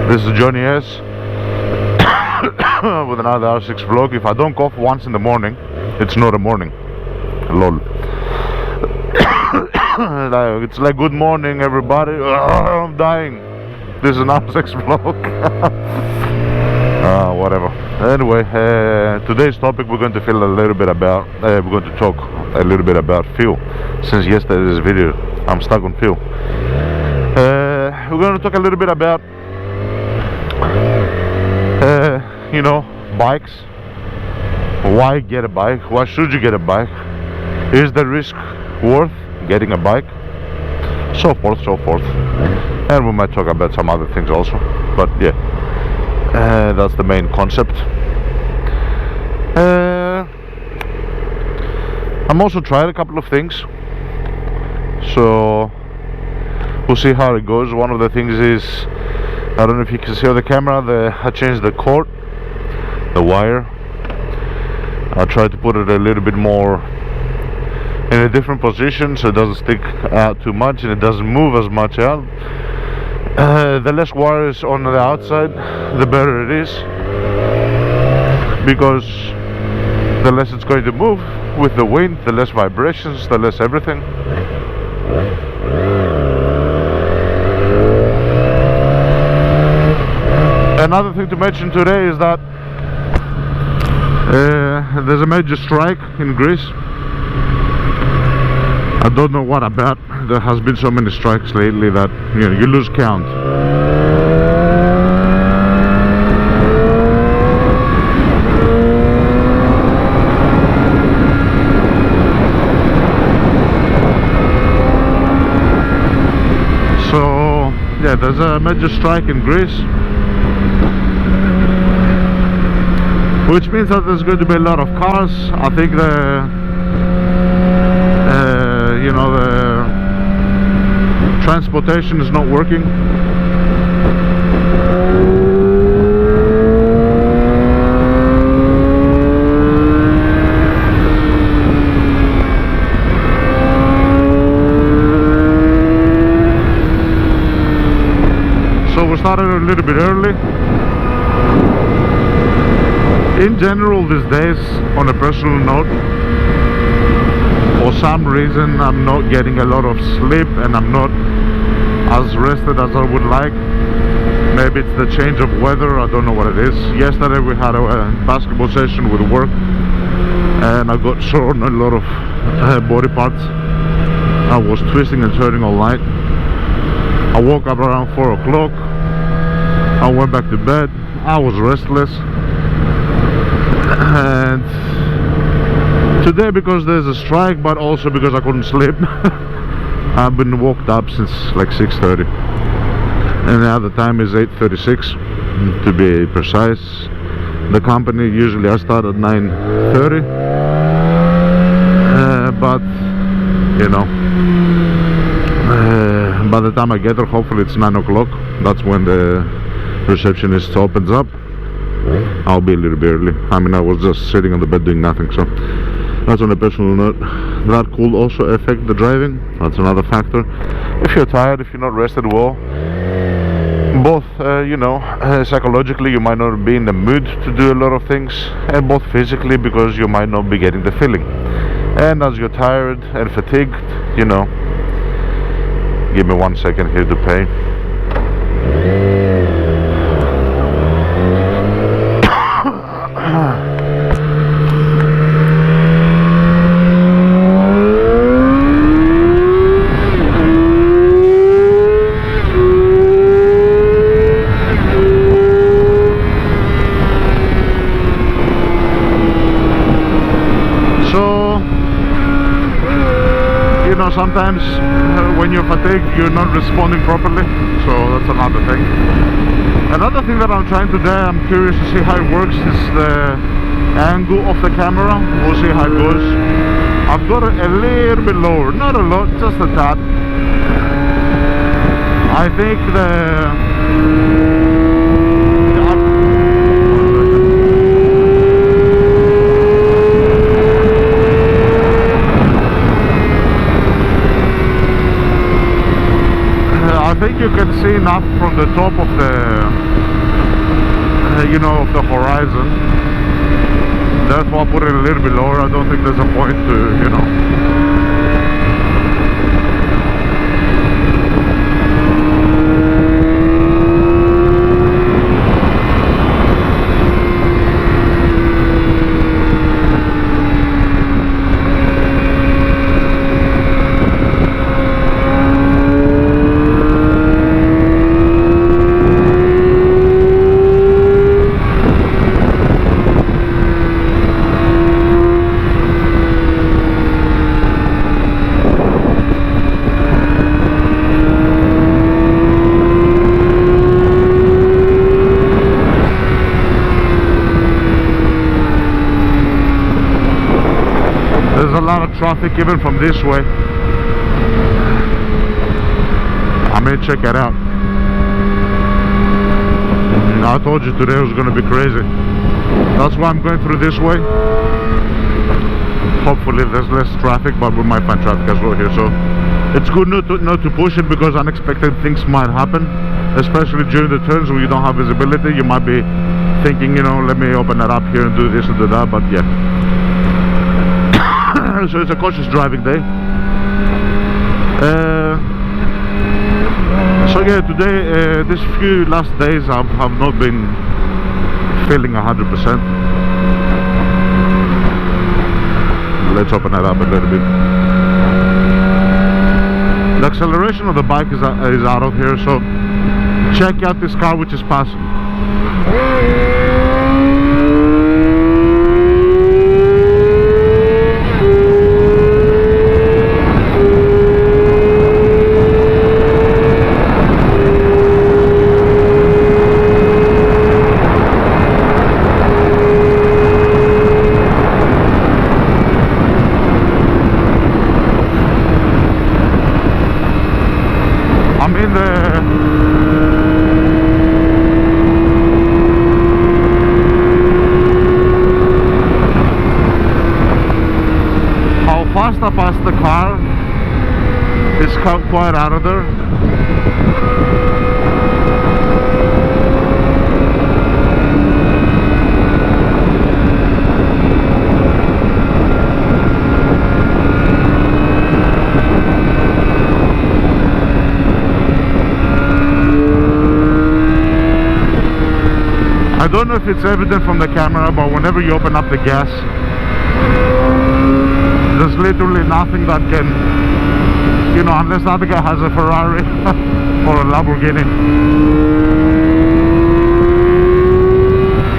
This is Johnny S with another R6 vlog. If I don't cough once in the morning, it's not a morning. Lol. It's like good morning everybody. I'm dying. This is an R6 vlog. Whatever. Anyway, today's topic we're going to feel a little bit about. We're going to talk a little bit about fuel. Since yesterday's video, I'm stuck on fuel. We're going to talk a little bit about you know, bikes. Why get a bike? Why should you get a bike? Is the risk worth getting a bike? So forth, so forth. And we might talk about some other things also. But yeah, that's the main concept. I'm also tried a couple of things, so we'll see how it goes. One of the things is, I don't know if you can see on the camera, I changed the cord, the wire. I tried to put it a little bit more in a different position so it doesn't stick out too much and it doesn't move as much out. The less wires on the outside, the better it is, because the less it's going to move with the wind, the less vibrations, the less everything. Another thing to mention today is that there's a major strike in Greece. I don't know what about. There has been so many strikes lately that you lose count. So yeah, there's a major strike in Greece, which means that there's going to be a lot of cars. I think the transportation is not working. So we started a little bit early. In general these days, on a personal note, for some reason I'm not getting a lot of sleep and I'm not as rested as I would like. Maybe it's the change of weather, I don't know what it is. Yesterday we had a basketball session with work and I got sore on a lot of body parts. I was twisting and turning all night. I woke up around 4 o'clock. I went back to bed. I was restless. And today, because there's a strike, but also because I couldn't sleep, I've been woke up since like 6:30, and now the time is 8:36 to be precise. The company, usually I start at 9:30, but you know, by the time I get there, hopefully it's 9 o'clock. That's when the receptionist opens up. I'll be a little bit early. I mean, I was just sitting on the bed doing nothing, so that's on a personal note. That could also affect the driving. That's another factor. If you're tired, if you're not rested well, both psychologically you might not be in the mood to do a lot of things, and both physically because you might not be getting the feeling. And as you're tired and fatigued, give me 1 second here to pay. Sometimes when you're fatigued, you're not responding properly, so that's another thing. Another thing that I'm trying today, I'm curious to see how it works, is the angle of the camera. We'll see how it goes. I've got it a little bit lower, not a lot, just a tad. I think I think you can see enough from the top of the the horizon. Therefore I put it a little bit lower. I don't think there's a point to, you know. Traffic even from this way. I may check it out. I told you today was gonna be crazy. That's why I'm going through this way. Hopefully there's less traffic, but we might find traffic as well here. So it's good not to push it, because unexpected things might happen, especially during the turns where you don't have visibility. You might be thinking, you know, let me open it up here and do this and do that, but yeah. So it's a cautious driving day. So yeah, today, these few last days I have not been feeling 100%. Let's open it up a little bit. The acceleration of the bike is out of here, so check out this car which is passing. I passed the car, it's quite out of there. I don't know if it's evident from the camera, but whenever you open up the gas, there's literally nothing that can, you know, unless the other guy has a Ferrari or a Lamborghini.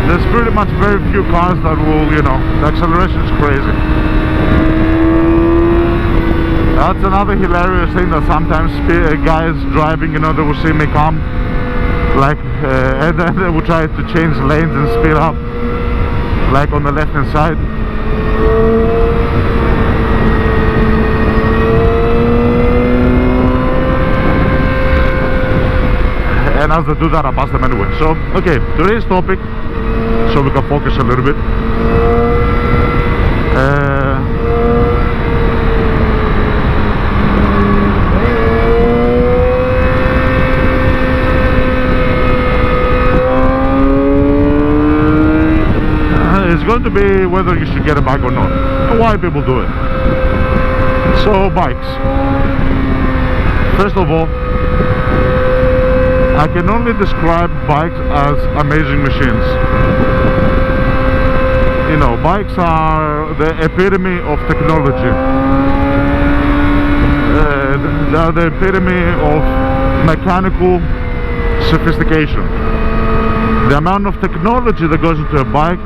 There's pretty much very few cars that will, you know, the acceleration is crazy. That's another hilarious thing, that sometimes guys driving, you know, they will see me come, like, and then they will try to change lanes and speed up, like on the left hand side. And as they do that, I pass them anyway. So, okay, today's topic, so we can focus a little bit. It's going to be whether you should get a bike or not, and why people do it. So, bikes. First of all, I can only describe bikes as amazing machines. You know, bikes are the epitome of technology. They are the epitome of mechanical sophistication. The amount of technology that goes into a bike,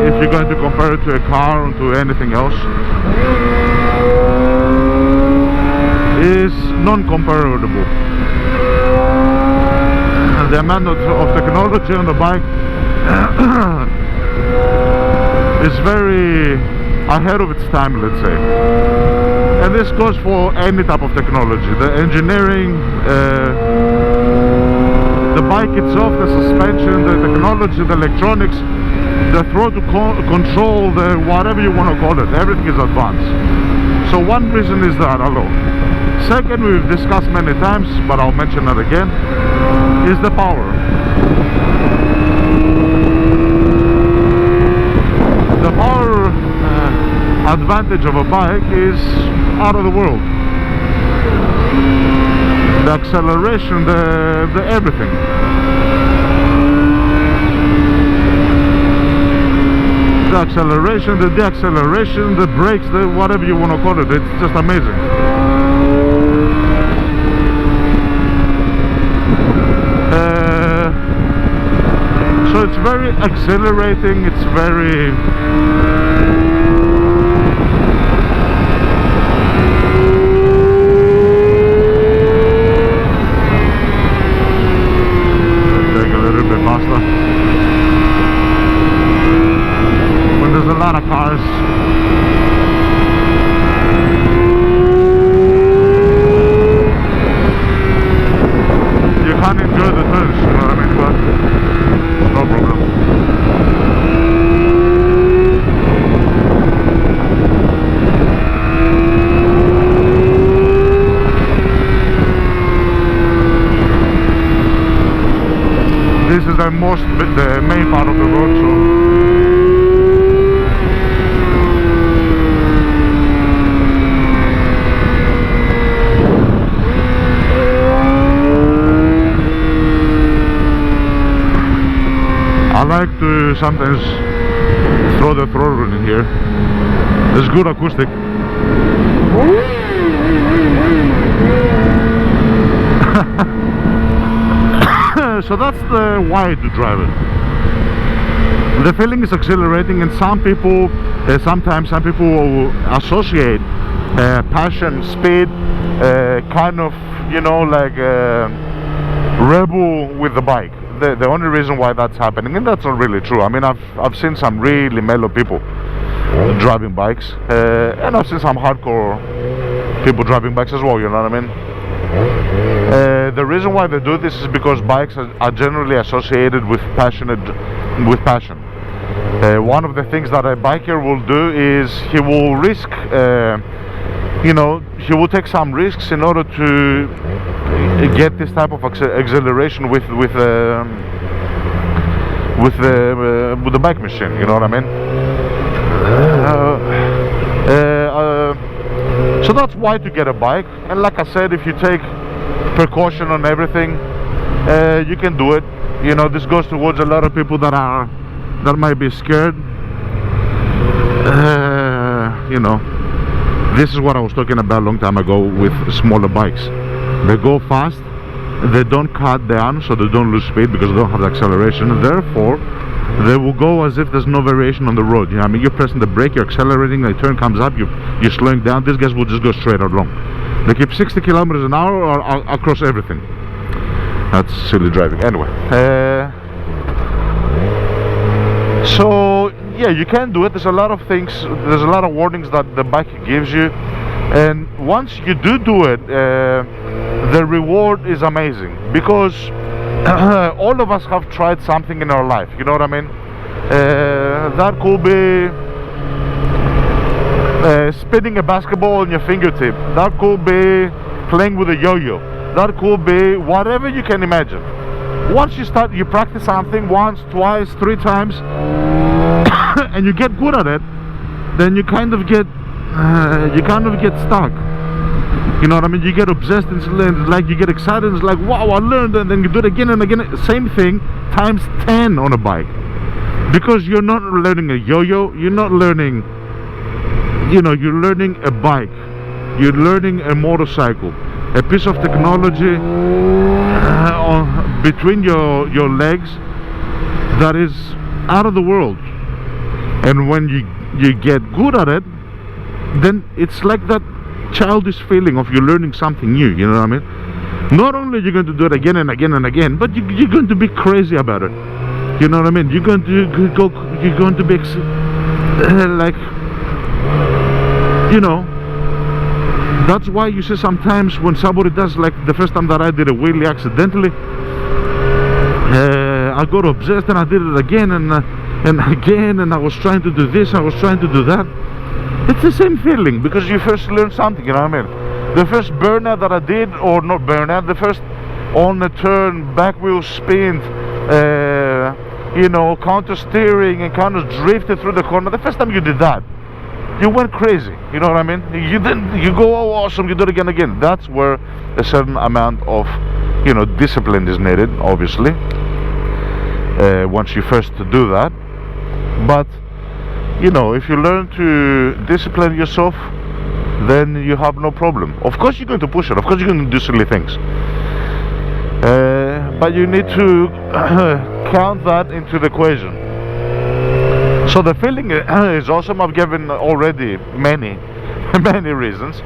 if you're going to compare it to a car or to anything else, is non-comparable. The amount of technology on the bike is very ahead of its time, let's say. And this goes for any type of technology. The engineering, the bike itself, the suspension, the technology, the electronics, the throttle control, the whatever you want to call it, everything is advanced. So one reason is that alone. Second, we've discussed many times, but I'll mention it again, is the power. the power advantage of a bike is out of the world. The acceleration, the everything. The acceleration, the deacceleration, the brakes, the whatever you want to call it, it's just amazing. So it's very exhilarating, it's very take a little bit faster. When there's a lot of cars, you can't enjoy the turns, you know what I mean? But no problem. This is the main part of the road, so I like to sometimes throw the throttle in here. There's good acoustic. So that's the why to drive it. The feeling is exhilarating, and sometimes some people associate passion, speed, kind of, you know, like rebel with the bike. The only reason why that's happening, and that's not really true. I mean, I've seen some really mellow people driving bikes, and I've seen some hardcore people driving bikes as well, you know what I mean? The reason why they do this is because bikes are generally associated with passion. One of the things that a biker will do is he will risk, you know, he will take some risks in order to get this type of exhilaration with the bike machine, you know what I mean? So that's why to get a bike. And like I said, if you take precaution on everything, you can do it. You know, this goes towards a lot of people that might be scared. You know, this is what I was talking about a long time ago with smaller bikes. They go fast, they don't cut down, so they don't lose speed because they don't have the acceleration. Therefore, they will go as if there's no variation on the road. You know, I mean, you're pressing the brake, you're accelerating, the turn comes up, you're slowing down. These guys will just go straight along. They keep 60 kilometers an hour across everything. That's silly driving. Anyway, so yeah, you can do it. There's a lot of things, there's a lot of warnings that the bike gives you, and once you do it, the reward is amazing, because all of us have tried something in our life, you know what I mean? That could be spinning a basketball on your fingertip, that could be playing with a yo-yo, that could be whatever you can imagine. Once you practice something once, twice, 3 times and you get good at it, then you kind of get stuck. You know what I mean? You get obsessed, and it's like you get excited, it's like, wow, I learned, and then you do it again and again. Same thing times 10 on a bike. Because you're not learning a yo-yo, you're not learning, you know, you're learning a bike. You're learning a motorcycle. A piece of technology between your legs that is out of the world. And when you get good at it, then it's like that childish feeling of you're learning something new, you know what I mean? Not only are you going to do it again and again and again, but you're going to be crazy about it, you know what I mean? You're going to be like, you know, that's why you see sometimes when somebody does, like the first time that I did a wheelie accidentally, I got obsessed and I did it again and again, and I was trying to do this, I was trying to do that. It's the same feeling, because you first learn something, you know what I mean? The first burnout that I did, or not burnout, the first on the turn, back wheel spin, you know, counter steering and kind of drifted through the corner. The first time you did that, you went crazy. You know what I mean? You go, oh awesome, you do it again. That's where a certain amount of, you know, discipline is needed, obviously, once you first do that. But you know, if you learn to discipline yourself, then you have no problem. Of course you're going to push it, of course you're going to do silly things, but you need to count that into the equation. So the feeling is awesome. I've given already many reasons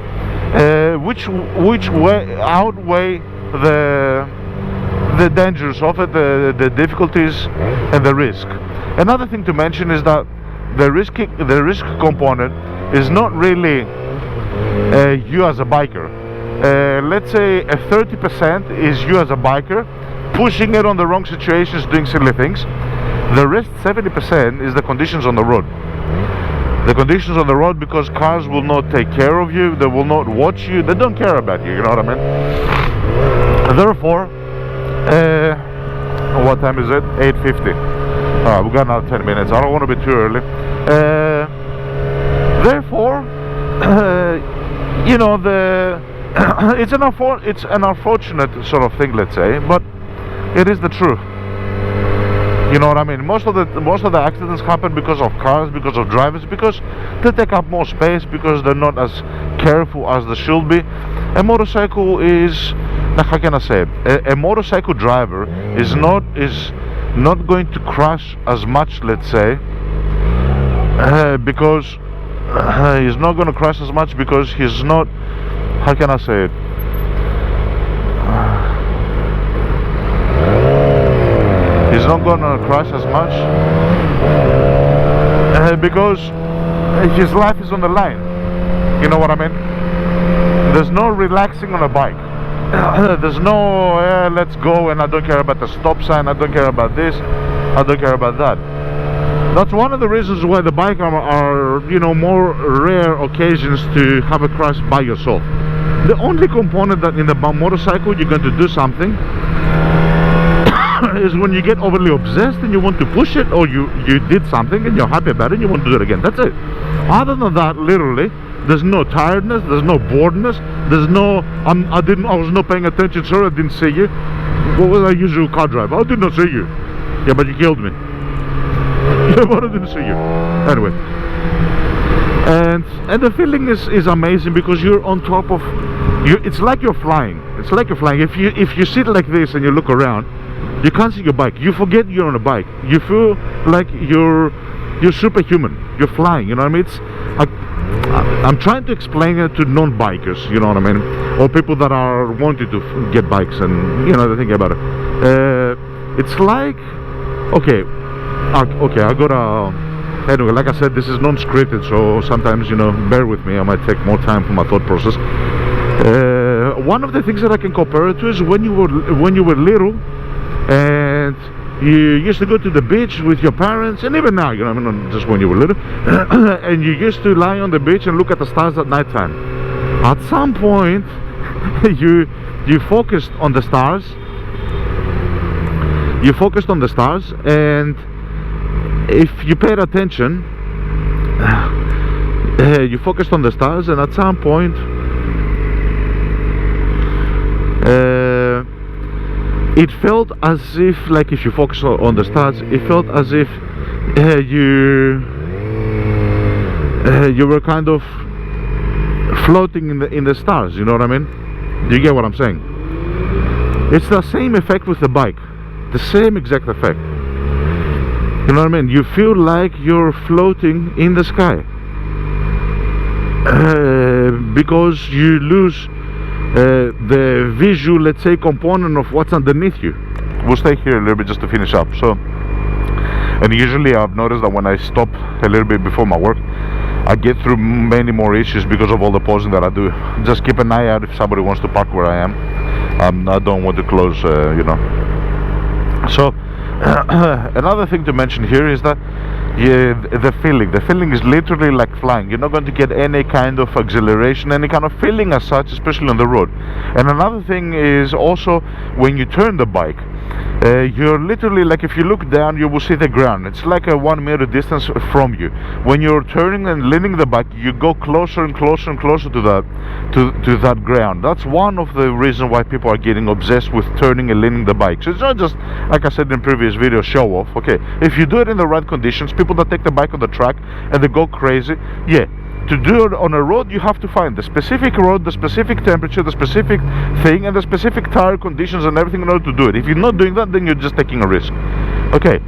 which outweigh the dangers of it, the difficulties and the risk. Another thing to mention is that the risk component is not really you as a biker. Let's say a 30% is you as a biker pushing it on the wrong situations, doing silly things. The rest 70% is the conditions on the road. The conditions on the road, because cars will not take care of you, they will not watch you, they don't care about you, you know what I mean? Therefore, what time is it? 8:50. We've got another 10 minutes. I don't want to be too early. Therefore, you know, it's an unfortunate sort of thing, let's say, but it is the truth. You know what I mean? Most of the accidents happen because of cars, because of drivers, because they take up more space, because they're not as careful as they should be. A motorcycle is, how can I say it? A motorcycle driver is not going to crash as much, let's say, because he's not going to crash as much because he's not, how can I say it? He's not going to crash as much because his life is on the line. You know what I mean? There's no relaxing on a bike. There's no let's go and I don't care about the stop sign, I don't care about this, I don't care about that. That's one of the reasons why the bike are you know, more rare occasions to have a crash by yourself. The only component that in the motorcycle you're going to do something is when you get overly obsessed and you want to push it, or you did something and you're happy about it and you want to do it again. That's it. Other than that, literally, there's no tiredness, there's no boredness, there's no I was not paying attention, sorry, I didn't see you. What was a usual car driver? I did not see you. Yeah, but you killed me. Yeah, but I didn't see you. Anyway, and the feeling is amazing because you're on top of you. It's like you're flying. It's like you're flying. If you sit like this and you look around, you can't see your bike. You forget you're on a bike. You feel like you're superhuman. You're flying. You know what I mean? It's I'm trying to explain it to non-bikers. You know what I mean? Or people that are wanting to get bikes and, you know, they think about it. It's like, okay, I gotta. Anyway, like I said, this is non-scripted, so sometimes, you know, bear with me. I might take more time for my thought process. One of the things that I can compare it to is when you were little and you used to go to the beach with your parents, and even now, you know, I mean, just when you were little, and you used to lie on the beach and look at the stars at night time. At some point, you focused on the stars. You focused on the stars, and if you paid attention, you focused on the stars, and at some point, it felt as if, like, if you focus on the stars, it felt as if you were kind of floating in the stars. You know what I mean? Do you get what I'm saying? It's the same effect with the bike, the same exact effect. You know what I mean? You feel like you're floating in the sky because you lose the visual, let's say, component of what's underneath you. We'll stay here a little bit just to finish up. So, and usually I've noticed that when I stop a little bit before my work, I get through many more issues because of all the pausing that I do. Just keep an eye out if somebody wants to park where I am. I don't want to close, you know. So another thing to mention here is that the feeling is literally like flying. You're not going to get any kind of acceleration, any kind of feeling as such, especially on the road. And another thing is also when you turn the bike, you're literally like, if you look down, you will see the ground. It's like a 1 meter distance from you. When you're turning and leaning the bike, you go closer and closer and closer to that ground. That's one of the reasons why people are getting obsessed with turning and leaning the bike. So it's not just, like I said in previous video, show off. Okay, if you do it in the right conditions, people that take the bike on the track and they go crazy, yeah. To do it on a road, you have to find the specific road, the specific temperature, the specific thing, and the specific tire conditions and everything in order to do it. If you're not doing that, then you're just taking a risk. Okay,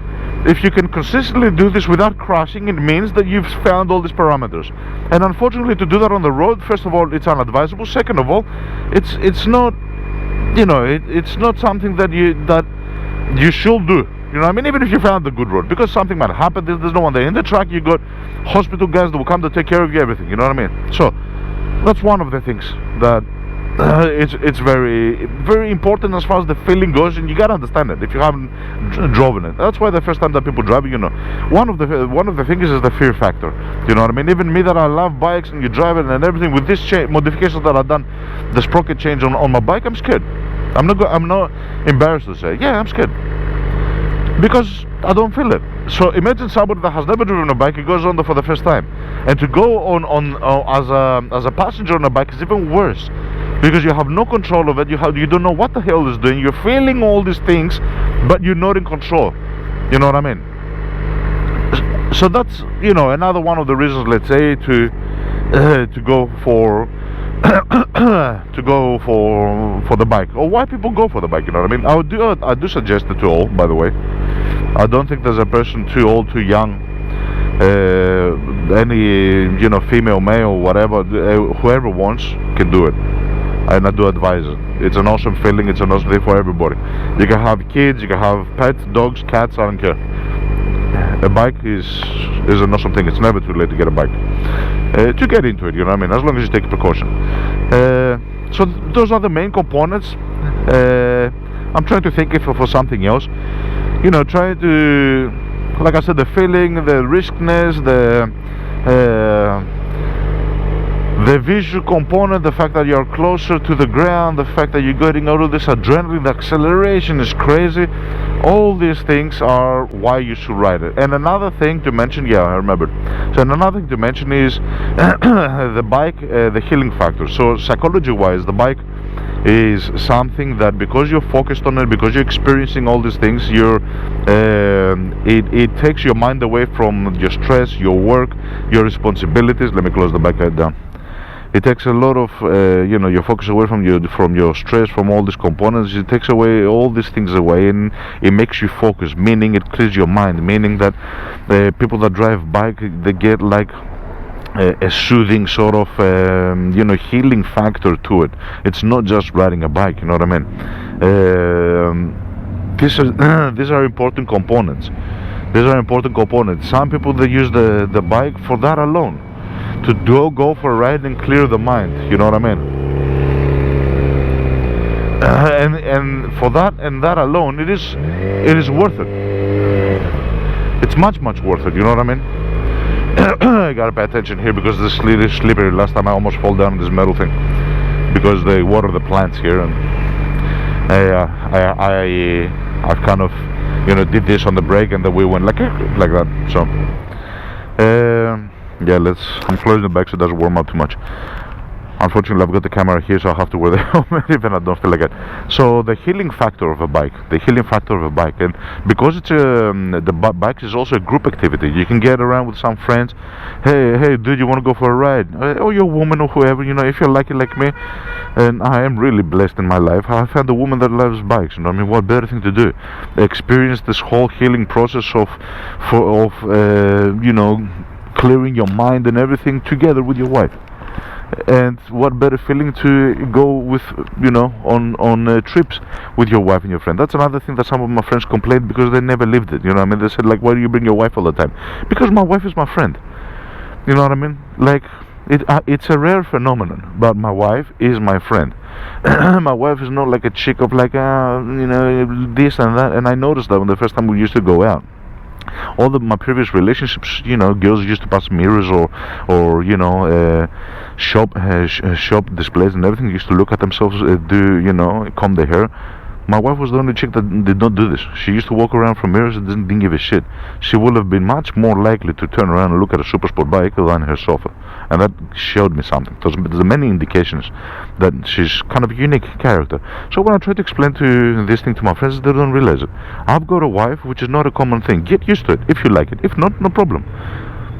if you can consistently do this without crashing, it means that you've found all these parameters. And unfortunately, to do that on the road, first of all, it's unadvisable. Second of all, it's not, you know, it's not something that you should do. You know what I mean? Even if you found the good road, because something might happen, there's no one there. In the track, you got hospital guys that will come to take care of you, everything. You know what I mean? So that's one of the things that it's very, very important as far as the feeling goes, and you gotta understand it if you haven't driven it. That's why the first time that people drive it, you know, one of the things is the fear factor. You know what I mean? Even me, that I love bikes and you drive it and everything, with this modifications that I've done, the sprocket change on my bike, I'm scared. I'm not embarrassed to say, yeah, I'm scared, because I don't feel it. So imagine somebody that has never driven a bike, he goes on there for the first time, and to go on as a passenger on a bike is even worse, because you have no control of it. You don't know what the hell is doing. You're feeling all these things, but you're not in control. You know what I mean? So that's, you know, another one of the reasons, let's say, to go for for the bike, or why people go for the bike. You know what I mean? I do suggest it to all, by the way. I don't think there's a person too old, too young, any, you know, female, male, whatever, whoever wants can do it. And I do advise it. It's an awesome feeling. It's an awesome thing for everybody. You can have kids, you can have pets, dogs, cats, I don't care. A bike is an awesome thing. It's never too late to get a bike, to get into it, you know what I mean, as long as you take precaution. So those are the main components. I'm trying to think for something else, you know, trying to, like I said, the feeling, the riskness, the visual component, the fact that you're closer to the ground, the fact that you're getting out of this adrenaline, the acceleration is crazy. All these things are why you should ride it. And another thing to mention, yeah, I remembered. So another thing to mention is the bike, the healing factor. So psychology-wise, the bike is something that, because you're focused on it, because you're experiencing all these things, it takes your mind away from your stress, your work, your responsibilities. Let me close the bike down. It takes a lot of you know, your focus away from your stress, from all these components. It takes away all these things away, and it makes you focus, meaning it clears your mind, meaning that people that drive bike, they get like a soothing sort of you know, healing factor to it. It's not just riding a bike, you know what I mean? These are important components. These are important components. Some people, they use the bike for that alone, to go for a ride and clear the mind, you know what I mean? And for that and that alone, it is worth it. It's much worth it, you know what I mean? I gotta pay attention here, because this is slippery. Last time I almost fall down this metal thing, because they water the plants here, and I've kind of, you know, did this on the brake, and the wheel went like that. So yeah, I'm closing the back so it doesn't warm up too much. Unfortunately, I've got the camera here, so I have to wear the helmet even I don't feel like it. So the healing factor of a bike, and because it's the bike is also a group activity. You can get around with some friends. Hey, dude, you want to go for a ride? Or you're a woman or whoever, you know, if you're lucky like me, and I am really blessed in my life. I found a woman that loves bikes. You know, I mean, what better thing to do? Experience this whole healing process of you know, clearing your mind and everything together with your wife. And what better feeling to go with, you know, on trips with your wife and your friend. That's another thing that some of my friends complained, because they never lived it, you know what I mean? They said, like, why do you bring your wife all the time? Because my wife is my friend, you know what I mean? Like, it's a rare phenomenon, but my wife is my friend. My wife is not like a chick of like, you know, this and that. And I noticed that when the first time we used to go out. All my previous relationships, you know, girls used to pass mirrors or you know, shop displays and everything, used to look at themselves, do, you know, comb their hair. My wife was the only chick that did not do this. She used to walk around from mirrors and didn't give a shit. She would have been much more likely to turn around and look at a super sport bike than her sofa. And that showed me something. There's many indications that she's kind of a unique character. So when I try to explain this thing to my friends, they don't realize it. I've got a wife, which is not a common thing. Get used to it if you like it. If not, no problem.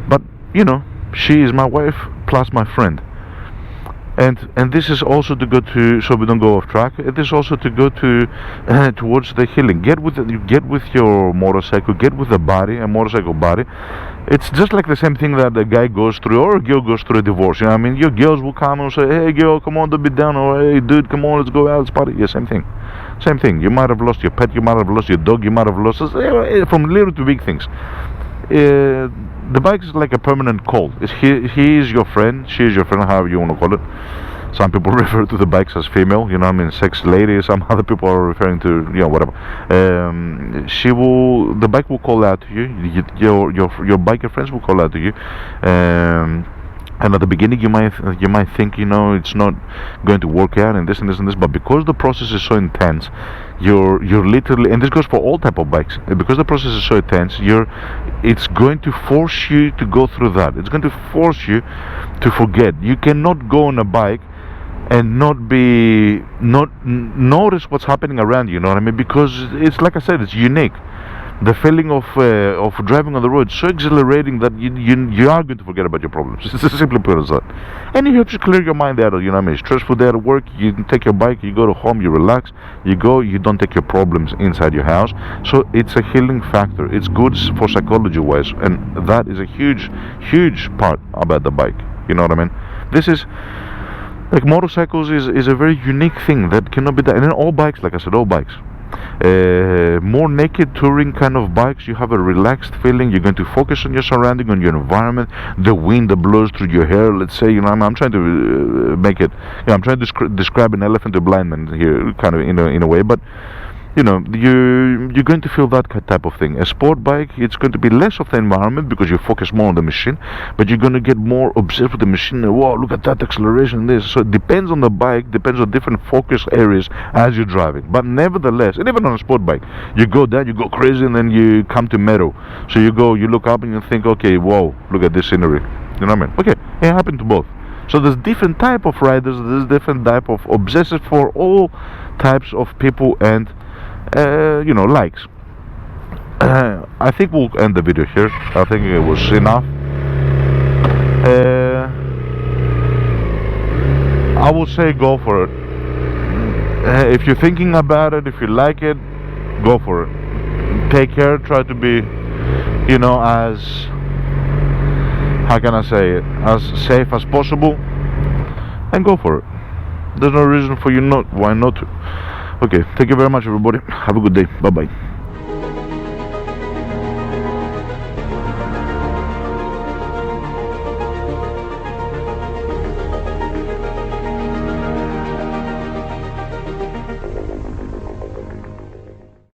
But, you know, she is my wife plus my friend. And this is also to go to, so we don't go off track. It is also to go to towards the healing. Get with your motorcycle. Get with a motorcycle body. It's just like the same thing that a guy goes through or a girl goes through a divorce. You know what I mean? Your girls will come and say, "Hey girl, come on, don't be down," or "Hey dude, come on, let's go out, let's party." Yeah, same thing. Same thing. You might have lost your pet. You might have lost your dog. You might have lost from little to big things. The bike is like a permanent call. He is your friend, she is your friend, however you want to call it. Some people refer to the bikes as female, you know what I mean, sex lady. Some other people are referring to, you know, whatever. The bike will call out to you. Your biker friends will call out to you. And at the beginning you might think, you know, it's not going to work out and this and this and this, but because the process is so intense, you're literally, and this goes for all type of bikes, because the process is so intense, it's going to force you to go through that. It's going to force you to forget. You cannot go on a bike and not notice what's happening around you, you know what I mean? Because it's, like I said, it's unique. The feeling of driving on the road is so exhilarating that you are going to forget about your problems. It's as simply put as that. And you have to clear your mind out of, you know what I mean, stressful day at work, you take your bike, you go to home, you relax, you don't take your problems inside your house. So it's a healing factor. It's good for psychology wise, and that is a huge part about the bike, you know what I mean? This is like, motorcycles is a very unique thing that cannot be done. And then all bikes, like I said, all bikes, more naked touring kind of bikes, you have a relaxed feeling. You're going to focus on your surrounding, on your environment, the wind that blows through your hair, let's say, you know, I'm trying to make it, you know, I'm trying to describe an elephant to a blind man here, kind of in a way, but you know, you're going to feel that type of thing. A sport bike, it's going to be less of the environment because you focus more on the machine, but you're going to get more obsessed with the machine. Wow, look at that acceleration, this. So it depends on the bike, depends on different focus areas as you're driving. But nevertheless, and even on a sport bike, you go down, you go crazy, and then you come to meadow. So you look up and you think, okay, whoa, look at this scenery. You know what I mean? Okay, it happened to both. So there's different type of riders, there's different type of obsessive for all types of people and you know, likes. I think we'll end the video here. I think it was enough. I will say go for it. If you're thinking about it, if you like it, go for it. Take care, try to be, you know, as, how can I say it, as safe as possible, and go for it. There's no reason for you why not to. Okay, thank you very much everybody. Have a good day. Bye bye.